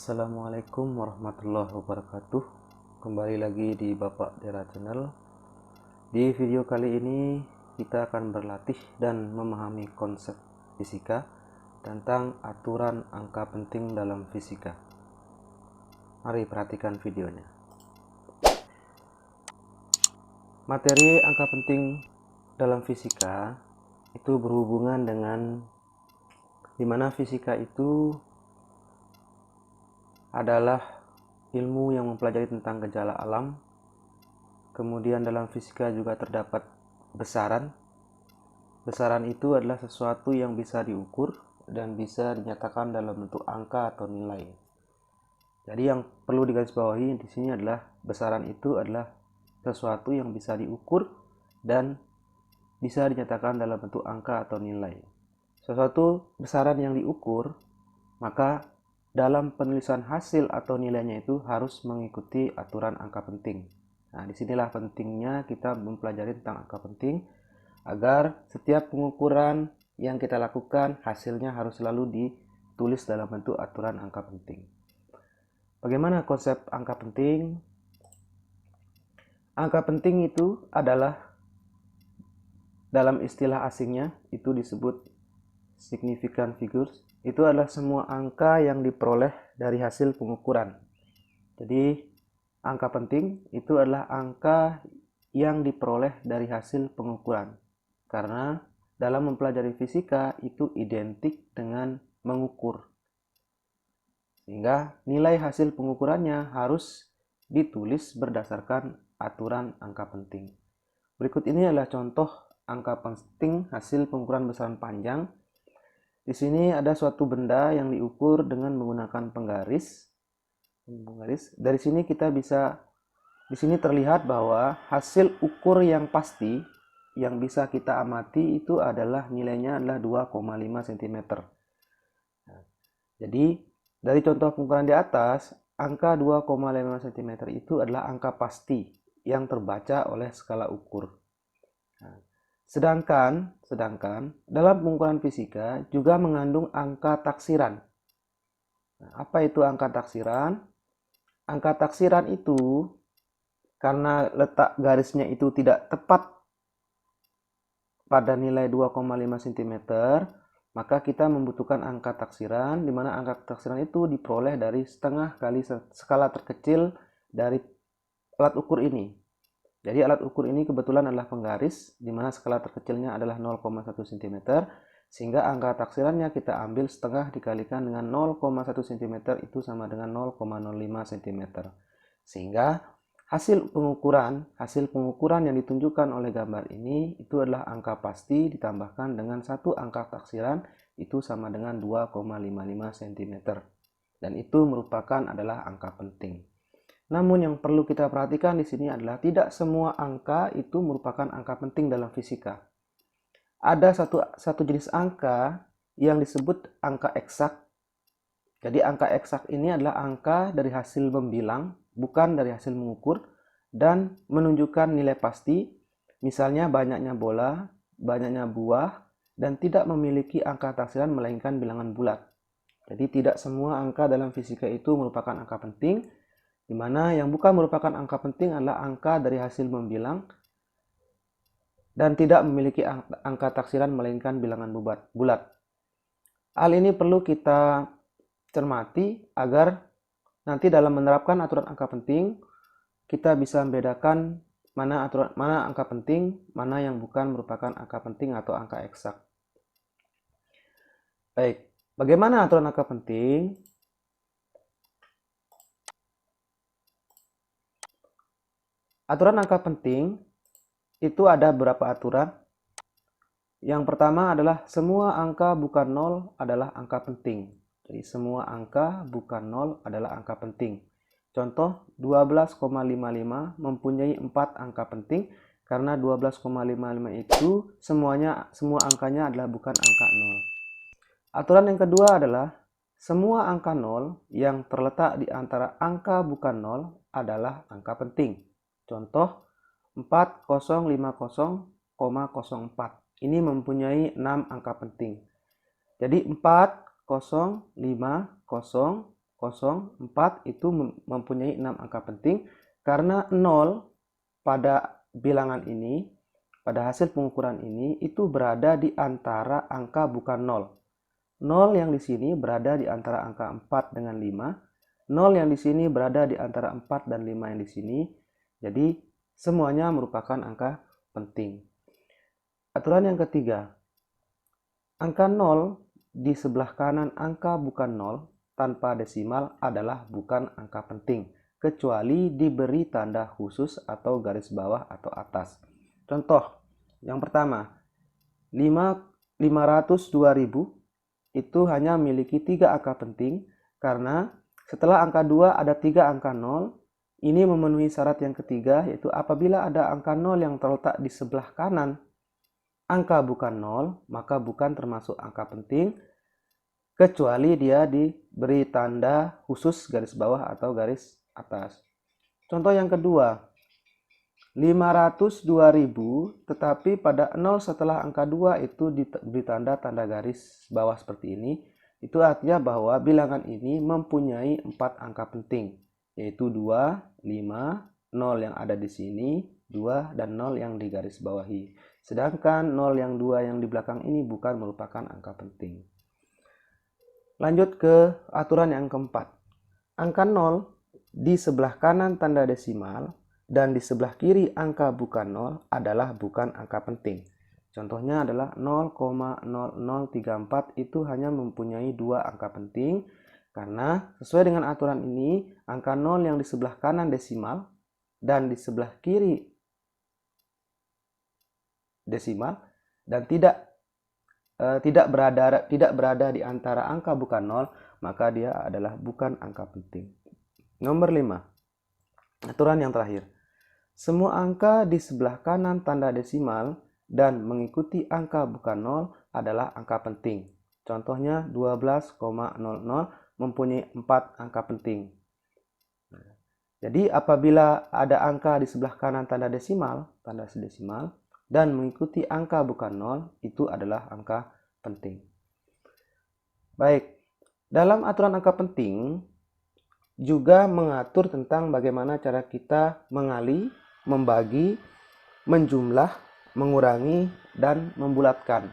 Assalamualaikum warahmatullahi wabarakatuh. Kembali lagi di Bapak Dera Channel. Di video kali ini kita akan berlatih dan memahami konsep fisika tentang aturan angka penting dalam fisika. Mari perhatikan videonya. Materi angka penting dalam fisika itu berhubungan dengan dimana fisika itu adalah ilmu yang mempelajari tentang gejala alam. Kemudian dalam fisika juga terdapat besaran. Besaran itu adalah sesuatu yang bisa diukur dan bisa dinyatakan dalam bentuk angka atau nilai. Jadi yang perlu digarisbawahi di sini adalah besaran itu adalah sesuatu yang bisa diukur dan bisa dinyatakan dalam bentuk angka atau nilai. Sesuatu besaran yang diukur, maka dalam penulisan hasil atau nilainya itu harus mengikuti aturan angka penting. Nah, disinilah pentingnya kita mempelajari tentang angka penting agar setiap pengukuran yang kita lakukan hasilnya harus selalu ditulis dalam bentuk aturan angka penting. Bagaimana konsep angka penting? Angka penting itu adalah dalam istilah asingnya itu disebut significant figures. Itu adalah semua angka yang diperoleh dari hasil pengukuran. Jadi angka penting itu adalah angka yang diperoleh dari hasil pengukuran. Karena dalam mempelajari fisika itu identik dengan mengukur. Sehingga nilai hasil pengukurannya harus ditulis berdasarkan aturan angka penting. Berikut ini adalah contoh angka penting hasil pengukuran besaran panjang. Di sini ada suatu benda yang diukur dengan menggunakan penggaris. Dari sini kita bisa, di sini terlihat bahwa hasil ukur yang pasti yang bisa kita amati itu adalah nilainya adalah 2,5 cm. Jadi dari contoh pengukuran di atas, angka 2,5 cm itu adalah angka pasti yang terbaca oleh skala ukur. Sedangkan dalam pengukuran fisika juga mengandung angka taksiran. Nah, apa itu angka taksiran? Angka taksiran itu karena letak garisnya itu tidak tepat pada nilai 2,5 cm, maka kita membutuhkan angka taksiran, di mana angka taksiran itu diperoleh dari setengah kali skala terkecil dari alat ukur ini. Jadi alat ukur ini kebetulan adalah penggaris, di mana skala terkecilnya adalah 0,1 cm, sehingga angka taksirannya kita ambil setengah dikalikan dengan 0,1 cm itu sama dengan 0,05 cm. Sehingga hasil pengukuran yang ditunjukkan oleh gambar ini itu adalah angka pasti ditambahkan dengan satu angka taksiran itu sama dengan 2,55 cm. Dan itu merupakan adalah angka penting. Namun yang perlu kita perhatikan di sini adalah tidak semua angka itu merupakan angka penting dalam fisika. Ada satu jenis angka yang disebut angka eksak. Jadi angka eksak ini adalah angka dari hasil membilang, bukan dari hasil mengukur, dan menunjukkan nilai pasti, misalnya banyaknya bola, banyaknya buah, dan tidak memiliki angka taksiran melainkan bilangan bulat. Jadi tidak semua angka dalam fisika itu merupakan angka penting, di mana yang bukan merupakan angka penting adalah angka dari hasil membilang dan tidak memiliki angka taksiran melainkan bilangan bulat. Hal ini perlu kita cermati agar nanti dalam menerapkan aturan angka penting kita bisa membedakan mana angka penting, mana yang bukan merupakan angka penting atau angka eksak. Baik, bagaimana aturan angka penting? Aturan angka penting itu ada beberapa aturan. Yang pertama adalah semua angka bukan nol adalah angka penting. Jadi semua angka bukan nol adalah angka penting. Contoh 12,55 mempunyai 4 angka penting karena 12,55 itu semua angkanya adalah bukan angka nol. Aturan yang kedua adalah semua angka nol yang terletak di antara angka bukan nol adalah angka penting. Contoh 4050,04. Ini mempunyai 6 angka penting. Jadi 4050 4 itu mempunyai 6 angka penting karena 0 pada bilangan ini, pada hasil pengukuran ini itu berada di antara angka bukan 0. 0 yang di sini berada di antara angka 4 dengan 5. 0 yang di sini berada di antara 4 dan 5 yang di sini. Jadi semuanya merupakan angka penting. Aturan yang ketiga. Angka 0 di sebelah kanan angka bukan 0 tanpa desimal adalah bukan angka penting, kecuali diberi tanda khusus atau garis bawah atau atas. Contoh, yang pertama, 502.000 itu hanya memiliki 3 angka penting karena setelah angka 2 ada 3 angka 0. Ini memenuhi syarat yang ketiga, yaitu apabila ada angka 0 yang terletak di sebelah kanan angka bukan 0, maka bukan termasuk angka penting, kecuali dia diberi tanda khusus garis bawah atau garis atas. Contoh yang kedua, 502.000 tetapi pada 0 setelah angka 2 itu diberi tanda garis bawah seperti ini. Itu artinya bahwa bilangan ini mempunyai 4 angka penting, yaitu 2, 5, 0 yang ada di sini, 2, dan 0 yang digaris bawahi. Sedangkan 0 yang 2 yang di belakang ini bukan merupakan angka penting. Lanjut ke aturan yang keempat. Angka 0 di sebelah kanan tanda desimal dan di sebelah kiri angka bukan 0 adalah bukan angka penting. Contohnya adalah 0,0034 itu hanya mempunyai 2 angka penting karena sesuai dengan aturan ini angka 0 yang di sebelah kanan desimal dan di sebelah kiri desimal dan tidak berada di antara angka bukan 0, maka dia adalah bukan angka penting. Nomor 5. Aturan yang terakhir. Semua angka di sebelah kanan tanda desimal dan mengikuti angka bukan 0 adalah angka penting. Contohnya 12,00 mempunyai 4 angka penting. Jadi apabila ada angka di sebelah kanan tanda desimal dan mengikuti angka bukan 0, itu adalah angka penting. Baik, dalam aturan angka penting juga mengatur tentang bagaimana cara kita mengali, membagi, menjumlah, mengurangi, dan membulatkan.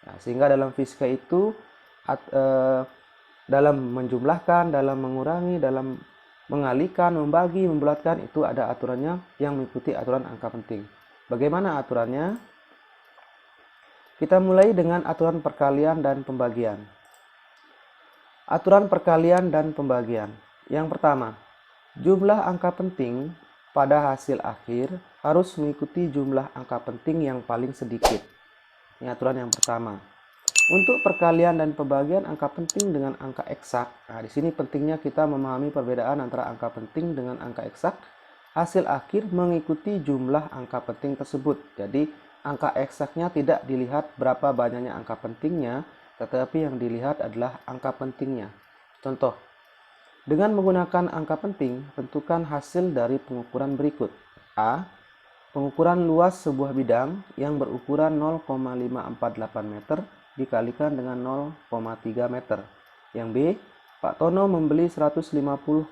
Nah, sehingga dalam fisika itu dalam menjumlahkan, dalam mengurangi, dalam mengalihkan, membagi, membulatkan itu ada aturannya yang mengikuti aturan angka penting. Bagaimana aturannya? Kita mulai dengan aturan perkalian dan pembagian. Aturan perkalian dan pembagian. Yang pertama, jumlah angka penting pada hasil akhir harus mengikuti jumlah angka penting yang paling sedikit. Ini aturan yang pertama. Untuk perkalian dan pembagian angka penting dengan angka eksak. Nah, di sini pentingnya kita memahami perbedaan antara angka penting dengan angka eksak. Hasil akhir mengikuti jumlah angka penting tersebut. Jadi angka eksaknya tidak dilihat berapa banyaknya angka pentingnya, tetapi yang dilihat adalah angka pentingnya. Contoh, dengan menggunakan angka penting, tentukan hasil dari pengukuran berikut. A. Pengukuran luas sebuah bidang yang berukuran 0,548 meter dikalikan dengan 0,3 meter. Yang B. Pak Tono membeli 150,6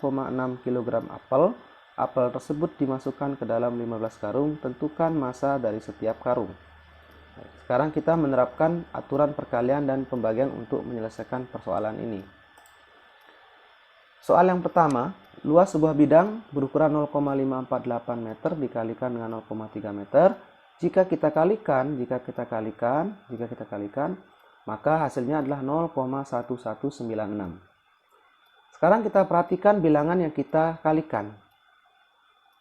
kg apel. Apel tersebut dimasukkan ke dalam 15 karung, tentukan massa dari setiap karung. Sekarang kita menerapkan aturan perkalian dan pembagian untuk menyelesaikan persoalan ini. Soal yang pertama, luas sebuah bidang berukuran 0,548 meter dikalikan dengan 0,3 meter. Jika kita kalikan, maka hasilnya adalah 0,1196. Sekarang kita perhatikan bilangan yang kita kalikan.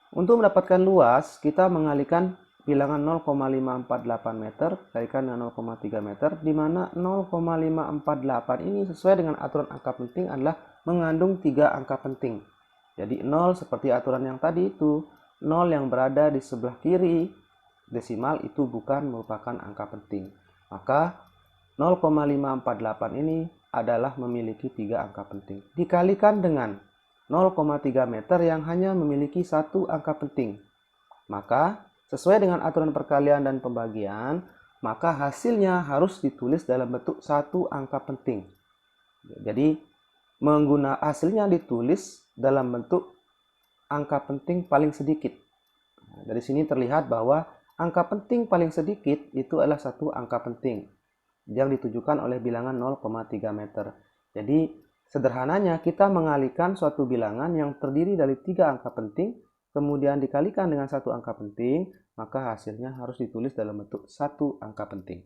Untuk mendapatkan luas, kita mengalihkan bilangan 0,548 meter kalikan dengan 0,3 meter, di mana 0,548 ini sesuai dengan aturan angka penting adalah mengandung 3 angka penting. Jadi 0 seperti aturan yang tadi itu, 0 yang berada di sebelah kiri desimal itu bukan merupakan angka penting. Maka 0,548 ini adalah memiliki 3 angka penting. Dikalikan dengan 0,3 meter yang hanya memiliki 1 angka penting. Maka sesuai dengan aturan perkalian dan pembagian, maka hasilnya harus ditulis dalam bentuk 1 angka penting. Jadi hasilnya ditulis dalam bentuk angka penting paling sedikit. Dari sini terlihat bahwa angka penting paling sedikit itu adalah satu angka penting yang ditujukan oleh bilangan 0,3 meter. Jadi sederhananya kita mengalihkan suatu bilangan yang terdiri dari 3 angka penting, kemudian dikalikan dengan satu angka penting, maka hasilnya harus ditulis dalam bentuk satu angka penting.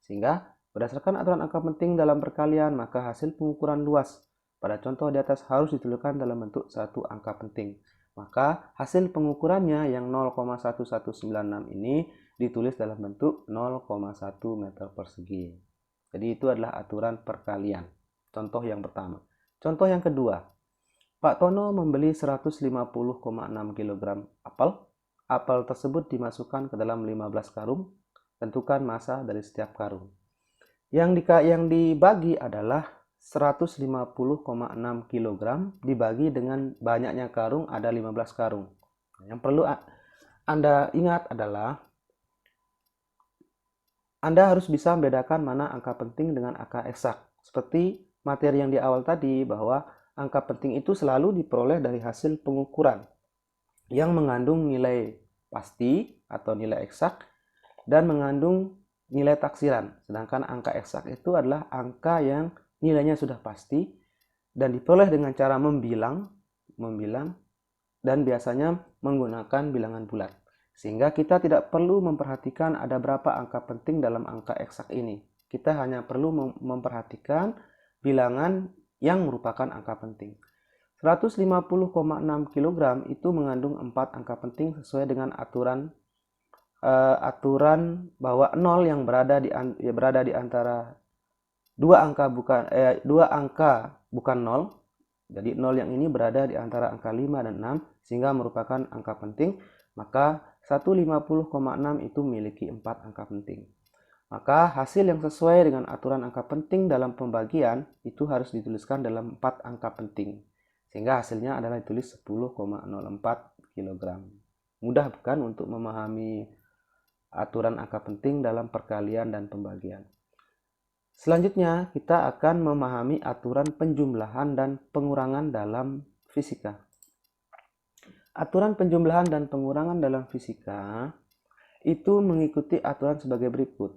Sehingga berdasarkan aturan angka penting dalam perkalian, maka hasil pengukuran luas pada contoh di atas harus dituliskan dalam bentuk satu angka penting. Maka hasil pengukurannya yang 0,1196 ini ditulis dalam bentuk 0,1 meter persegi. Jadi itu adalah aturan perkalian. Contoh yang pertama. Contoh yang kedua. Pak Tono membeli 150,6 kg apel. Apel tersebut dimasukkan ke dalam 15 karung. Tentukan massa dari setiap karung. Yang dibagi adalah 150,6 kg dibagi dengan banyaknya karung ada 15 karung. Yang perlu Anda ingat adalah Anda harus bisa membedakan mana angka penting dengan angka eksak. Seperti materi yang di awal tadi bahwa angka penting itu selalu diperoleh dari hasil pengukuran yang mengandung nilai pasti atau nilai eksak dan mengandung nilai taksiran. Sedangkan angka eksak itu adalah angka yang nilainya sudah pasti dan diperoleh dengan cara membilang dan biasanya menggunakan bilangan bulat. Sehingga kita tidak perlu memperhatikan ada berapa angka penting dalam angka eksak ini. Kita hanya perlu memperhatikan bilangan yang merupakan angka penting. 150,6 kg itu mengandung 4 angka penting sesuai dengan aturan bahwa 0 yang berada di antara dua angka bukan 0. Jadi 0 yang ini berada di antara angka 5 dan 6 sehingga merupakan angka penting. Maka 150,6 itu memiliki 4 angka penting. Maka hasil yang sesuai dengan aturan angka penting dalam pembagian itu harus dituliskan dalam 4 angka penting. Sehingga hasilnya adalah ditulis 10,04 kg. Mudah bukan untuk memahami aturan angka penting dalam perkalian dan pembagian. Selanjutnya, kita akan memahami aturan penjumlahan dan pengurangan dalam fisika. Aturan penjumlahan dan pengurangan dalam fisika itu mengikuti aturan sebagai berikut.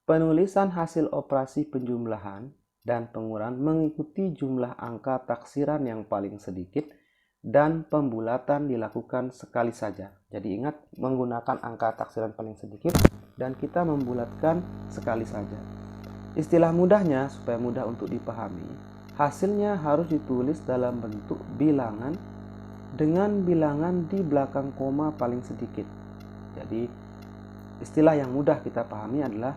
Penulisan hasil operasi penjumlahan dan pengurangan mengikuti jumlah angka taksiran yang paling sedikit dan pembulatan dilakukan sekali saja. Jadi ingat, menggunakan angka taksiran paling sedikit dan kita membulatkan sekali saja. Istilah mudahnya supaya mudah untuk dipahami, hasilnya harus ditulis dalam bentuk bilangan dengan bilangan di belakang koma paling sedikit. Jadi istilah yang mudah kita pahami adalah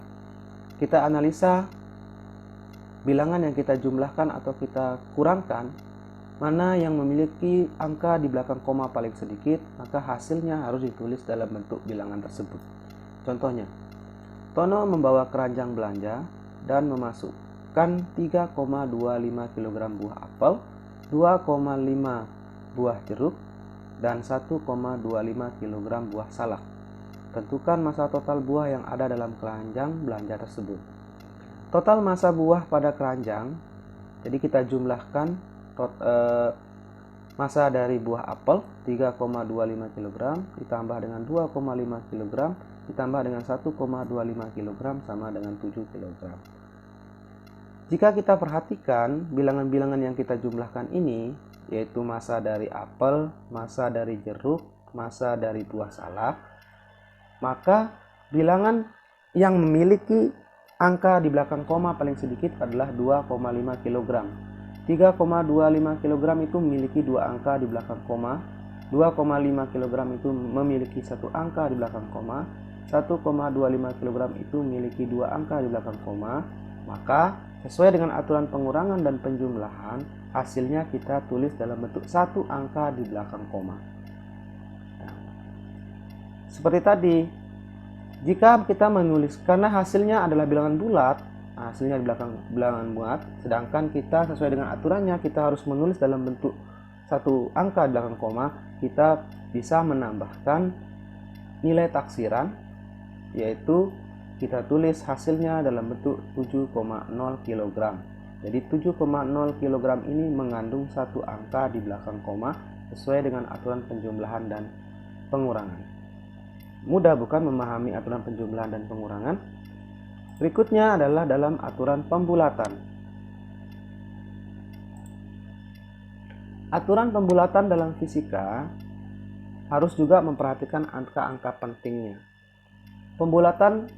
kita analisa bilangan yang kita jumlahkan atau kita kurangkan, mana yang memiliki angka di belakang koma paling sedikit, maka hasilnya harus ditulis dalam bentuk bilangan tersebut. Contohnya, Tono membawa keranjang belanja dan memasukkan 3,25 kg buah apel, 2,5 buah jeruk, dan 1,25 kg buah salak. Tentukan massa total buah yang ada dalam keranjang belanja tersebut. Total massa buah pada keranjang, jadi kita jumlahkan massa dari buah apel 3,25 kg ditambah dengan 2,5 kg ditambah dengan 1,25 kg sama dengan 7 kg. Jika kita perhatikan bilangan-bilangan yang kita jumlahkan ini, yaitu massa dari apel, massa dari jeruk, massa dari buah salak, maka bilangan yang memiliki angka di belakang koma paling sedikit adalah 2,5 kg. 3,25 kg itu memiliki dua angka di belakang koma, 2,5 kg itu memiliki satu angka di belakang koma, 1,25 kg itu memiliki dua angka di belakang koma. Maka sesuai dengan aturan pengurangan dan penjumlahan, hasilnya kita tulis dalam bentuk satu angka di belakang koma. Nah, seperti tadi, jika kita menulis, karena hasilnya adalah bilangan bulat, hasilnya di belakang bilangan bulat, sedangkan kita sesuai dengan aturannya kita harus menulis dalam bentuk satu angka di belakang koma, kita bisa menambahkan nilai taksiran, yaitu kita tulis hasilnya dalam bentuk 7,0 kg. Jadi 7,0 kg ini mengandung satu angka di belakang koma sesuai dengan aturan penjumlahan dan pengurangan. Mudah bukan memahami aturan penjumlahan dan pengurangan? Berikutnya adalah dalam aturan pembulatan. Aturan pembulatan dalam fisika harus juga memperhatikan angka-angka pentingnya. Pembulatan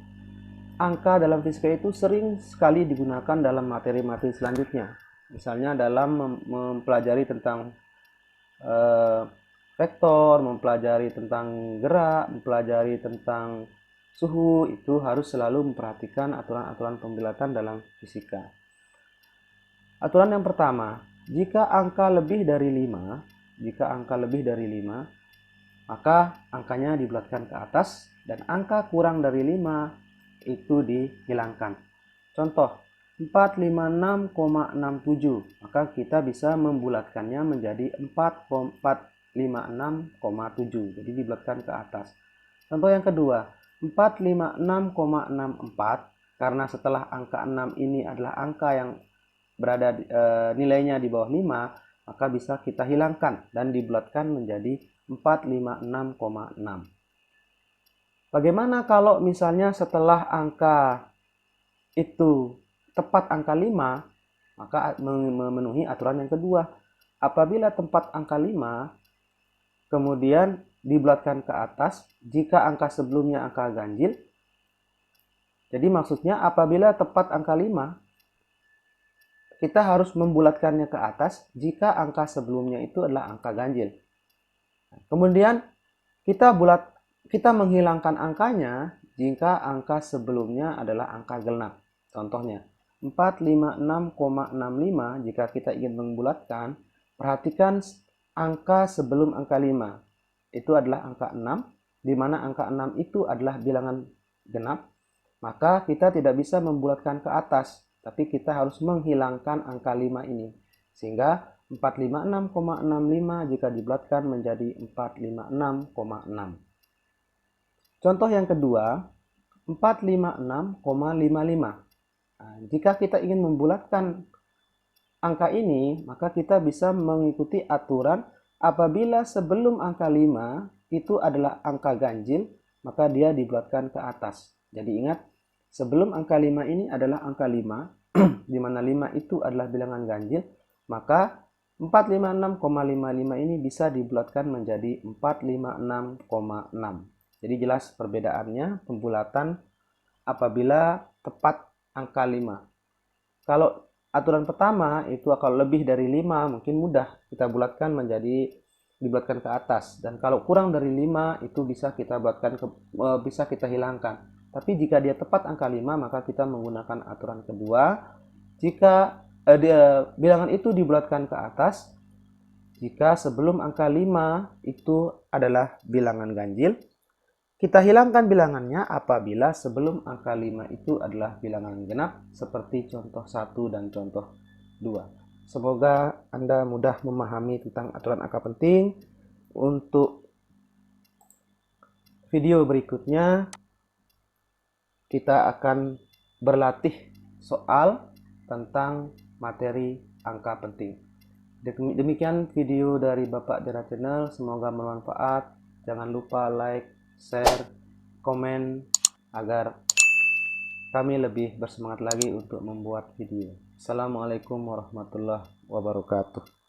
angka dalam fisika itu sering sekali digunakan dalam materi-materi selanjutnya. Misalnya dalam mempelajari tentang vektor, mempelajari tentang gerak, mempelajari tentang suhu, itu harus selalu memperhatikan aturan-aturan pembulatan dalam fisika. Aturan yang pertama, jika angka lebih dari 5, maka angkanya dibulatkan ke atas dan angka kurang dari 5 itu dihilangkan. Contoh 456,67, maka kita bisa membulatkannya menjadi 456,7, jadi dibulatkan ke atas. Contoh yang kedua, 456,64, karena setelah angka 6 ini adalah angka yang berada nilainya di bawah 5, maka bisa kita hilangkan dan dibulatkan menjadi 456,6. Bagaimana kalau misalnya setelah angka itu tepat angka 5, maka memenuhi aturan yang kedua. Apabila tempat angka 5 kemudian dibulatkan ke atas jika angka sebelumnya angka ganjil. Jadi maksudnya apabila tepat angka 5, kita harus membulatkannya ke atas jika angka sebelumnya itu adalah angka ganjil. Kemudian kita menghilangkan angkanya jika angka sebelumnya adalah angka genap. Contohnya 456,65, jika kita ingin membulatkan, perhatikan angka sebelum angka 5 itu adalah angka 6, di mana angka 6 itu adalah bilangan genap, maka kita tidak bisa membulatkan ke atas, tapi kita harus menghilangkan angka 5 ini. Sehingga 456,65 jika dibulatkan menjadi 456,6. Contoh yang kedua, 456,55. Nah, jika kita ingin membulatkan angka ini, maka kita bisa mengikuti aturan apabila sebelum angka 5 itu adalah angka ganjil, maka dia dibulatkan ke atas. Jadi ingat, sebelum angka 5 ini adalah angka 5, di mana 5 itu adalah bilangan ganjil, maka 456,55 ini bisa dibulatkan menjadi 456,6. Jadi jelas perbedaannya pembulatan apabila tepat angka 5. Kalau aturan pertama itu kalau lebih dari 5 mungkin mudah kita bulatkan menjadi dibulatkan ke atas, dan kalau kurang dari 5 itu bisa kita bulatkan bisa kita hilangkan. Tapi jika dia tepat angka 5, maka kita menggunakan aturan kedua. Jika bilangan itu dibulatkan ke atas jika sebelum angka 5 itu adalah bilangan ganjil. Kita hilangkan bilangannya apabila sebelum angka 5 itu adalah bilangan genap, seperti contoh 1 dan contoh 2. Semoga Anda mudah memahami tentang aturan angka penting. Untuk video berikutnya, kita akan berlatih soal tentang materi angka penting. Demikian video dari Bapak Dera Channel, semoga bermanfaat. Jangan lupa like, share, komen agar kami lebih bersemangat lagi untuk membuat video. Assalamualaikum warahmatullahi wabarakatuh.